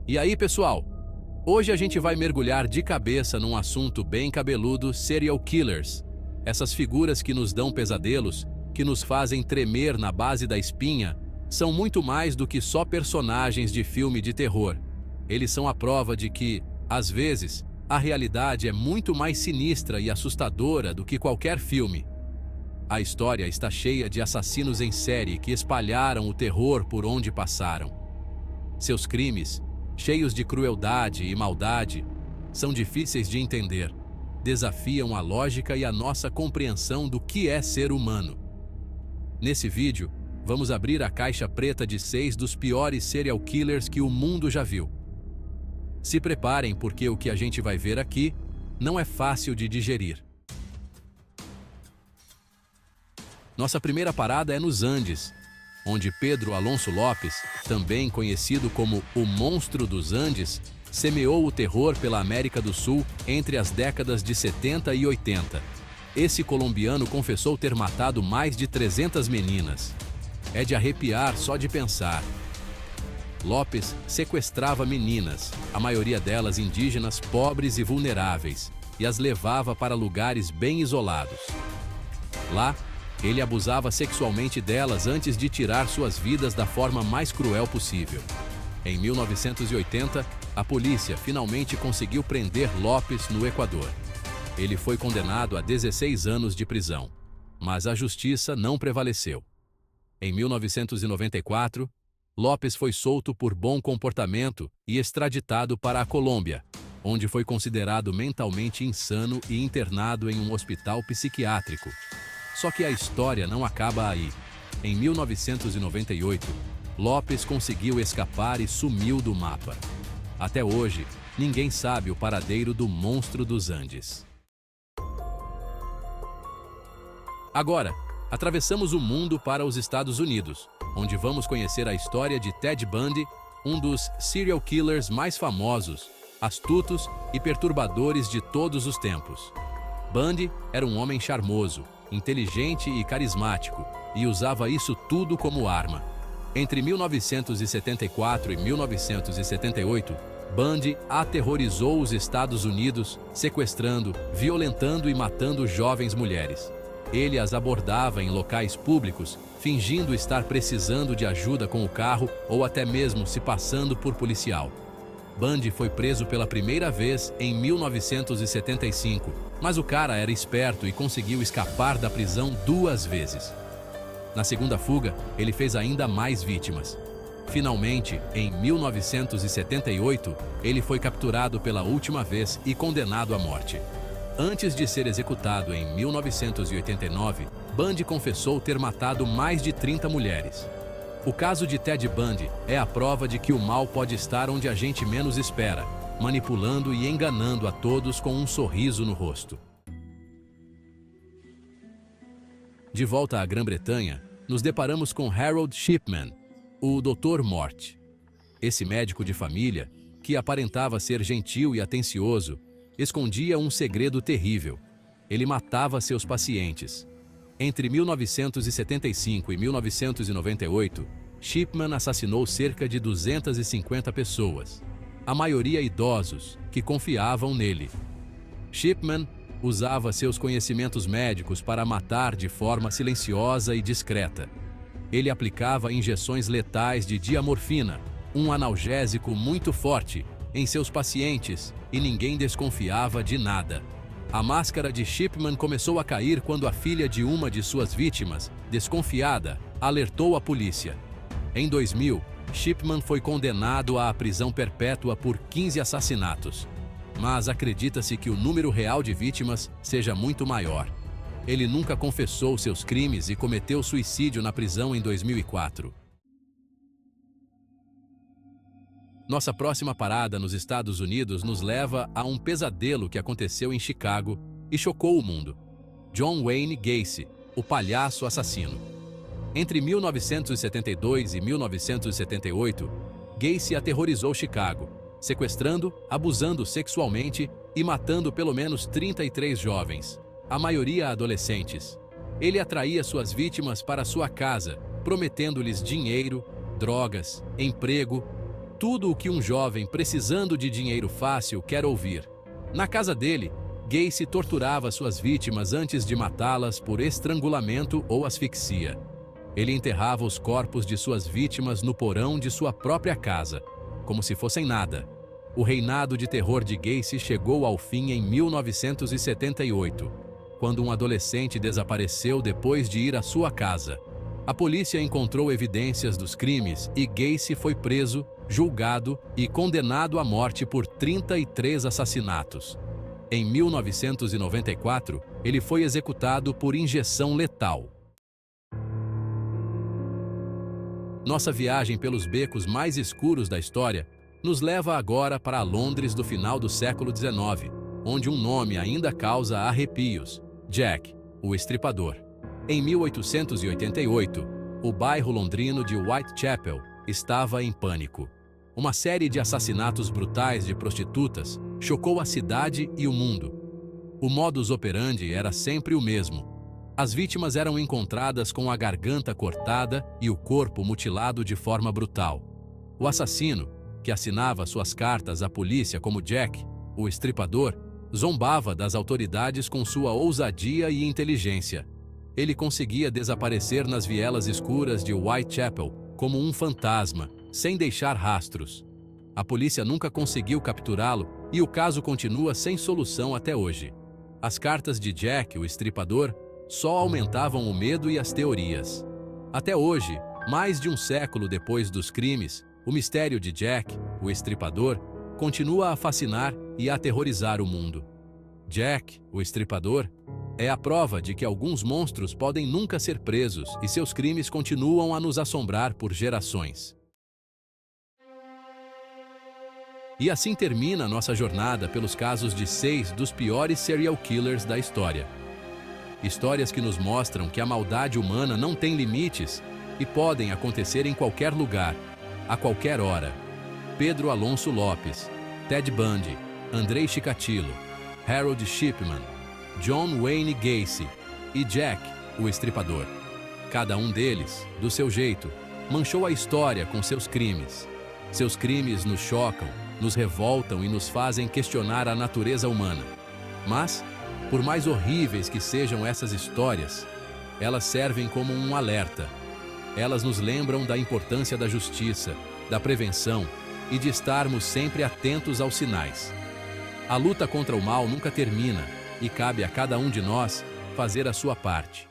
E aí, pessoal? Hoje a gente vai mergulhar de cabeça num assunto bem cabeludo: serial killers. Essas figuras que nos dão pesadelos, que nos fazem tremer na base da espinha, são muito mais do que só personagens de filme de terror. Eles são a prova de que, às vezes, a realidade é muito mais sinistra e assustadora do que qualquer filme. A história está cheia de assassinos em série que espalharam o terror por onde passaram. Seus crimes, cheios de crueldade e maldade, são difíceis de entender, desafiam a lógica e a nossa compreensão do que é ser humano. Nesse vídeo, vamos abrir a caixa preta de 6 dos piores serial killers que o mundo já viu. Se preparem, porque o que a gente vai ver aqui não é fácil de digerir. Nossa primeira parada é nos Andes, onde Pedro Alonso Lopes, também conhecido como o Monstro dos Andes, semeou o terror pela América do Sul entre as décadas de 70 e 80. Esse colombiano confessou ter matado mais de 300 meninas. É de arrepiar só de pensar. Lopes sequestrava meninas, a maioria delas indígenas, pobres e vulneráveis, e as levava para lugares bem isolados. Lá, ele abusava sexualmente delas antes de tirar suas vidas da forma mais cruel possível. Em 1980, a polícia finalmente conseguiu prender Lopes no Equador. Ele foi condenado a 16 anos de prisão, mas a justiça não prevaleceu. Em 1994, Lopes foi solto por bom comportamento e extraditado para a Colômbia, onde foi considerado mentalmente insano e internado em um hospital psiquiátrico. Só que a história não acaba aí. Em 1998, Lopes conseguiu escapar e sumiu do mapa. Até hoje, ninguém sabe o paradeiro do Monstro dos Andes. Agora, atravessamos o mundo para os Estados Unidos, onde vamos conhecer a história de Ted Bundy, um dos serial killers mais famosos, astutos e perturbadores de todos os tempos. Bundy era um homem charmoso, inteligente e carismático, e usava isso tudo como arma. Entre 1974 e 1978, Bundy aterrorizou os Estados Unidos, sequestrando, violentando e matando jovens mulheres. Ele as abordava em locais públicos, fingindo estar precisando de ajuda com o carro ou até mesmo se passando por policial. Bundy foi preso pela primeira vez em 1975, mas o cara era esperto e conseguiu escapar da prisão 2 vezes. Na segunda fuga, ele fez ainda mais vítimas. Finalmente, em 1978, ele foi capturado pela última vez e condenado à morte. Antes de ser executado em 1989, Bundy confessou ter matado mais de 30 mulheres. O caso de Ted Bundy é a prova de que o mal pode estar onde a gente menos espera, manipulando e enganando a todos com um sorriso no rosto. De volta à Grã-Bretanha, nos deparamos com Harold Shipman, o Dr. Morte. Esse médico de família, que aparentava ser gentil e atencioso, escondia um segredo terrível. Ele matava seus pacientes. Entre 1975 e 1998, Shipman assassinou cerca de 250 pessoas, a maioria idosos, que confiavam nele. Shipman usava seus conhecimentos médicos para matar de forma silenciosa e discreta. Ele aplicava injeções letais de diamorfina, um analgésico muito forte, em seus pacientes, e ninguém desconfiava de nada. A máscara de Shipman começou a cair quando a filha de uma de suas vítimas, desconfiada, alertou a polícia. Em 2000, Shipman foi condenado à prisão perpétua por 15 assassinatos. Mas acredita-se que o número real de vítimas seja muito maior. Ele nunca confessou seus crimes e cometeu suicídio na prisão em 2004. Nossa próxima parada nos Estados Unidos nos leva a um pesadelo que aconteceu em Chicago e chocou o mundo. John Wayne Gacy, o palhaço assassino. Entre 1972 e 1978, Gacy aterrorizou Chicago, sequestrando, abusando sexualmente e matando pelo menos 33 jovens, a maioria adolescentes. Ele atraía suas vítimas para sua casa, prometendo-lhes dinheiro, drogas, emprego Tudo o que um jovem precisando de dinheiro fácil quer ouvir. Na casa dele, Gacy torturava suas vítimas antes de matá-las por estrangulamento ou asfixia. Ele enterrava os corpos de suas vítimas no porão de sua própria casa, como se fossem nada. O reinado de terror de Gacy chegou ao fim em 1978, quando um adolescente desapareceu depois de ir à sua casa. A polícia encontrou evidências dos crimes e Gacy foi preso, julgado e condenado à morte por 33 assassinatos. Em 1994, ele foi executado por injeção letal. Nossa viagem pelos becos mais escuros da história nos leva agora para a Londres do final do século XIX, onde um nome ainda causa arrepios: Jack, o Estripador. Em 1888, o bairro londrino de Whitechapel estava em pânico. Uma série de assassinatos brutais de prostitutas chocou a cidade e o mundo. O modus operandi era sempre o mesmo. As vítimas eram encontradas com a garganta cortada e o corpo mutilado de forma brutal. O assassino, que assinava suas cartas à polícia como Jack, o Estripador, zombava das autoridades com sua ousadia e inteligência. Ele conseguia desaparecer nas vielas escuras de Whitechapel como um fantasma, sem deixar rastros. A polícia nunca conseguiu capturá-lo e o caso continua sem solução até hoje. As cartas de Jack, o Estripador, só aumentavam o medo e as teorias. Até hoje, mais de um século depois dos crimes, o mistério de Jack, o Estripador, continua a fascinar e a aterrorizar o mundo. Jack, o Estripador, é a prova de que alguns monstros podem nunca ser presos e seus crimes continuam a nos assombrar por gerações. E assim termina nossa jornada pelos casos de 6 dos piores serial killers da história. Histórias que nos mostram que a maldade humana não tem limites e podem acontecer em qualquer lugar, a qualquer hora. Pedro Alonso Lopes, Ted Bundy, Andrei Chikatilo, Harold Shipman, John Wayne Gacy e Jack, o Estripador. Cada um deles, do seu jeito, manchou a história com seus crimes. Seus crimes nos chocam, nos revoltam e nos fazem questionar a natureza humana. Mas, por mais horríveis que sejam essas histórias, elas servem como um alerta. Elas nos lembram da importância da justiça, da prevenção e de estarmos sempre atentos aos sinais. A luta contra o mal nunca termina e cabe a cada um de nós fazer a sua parte.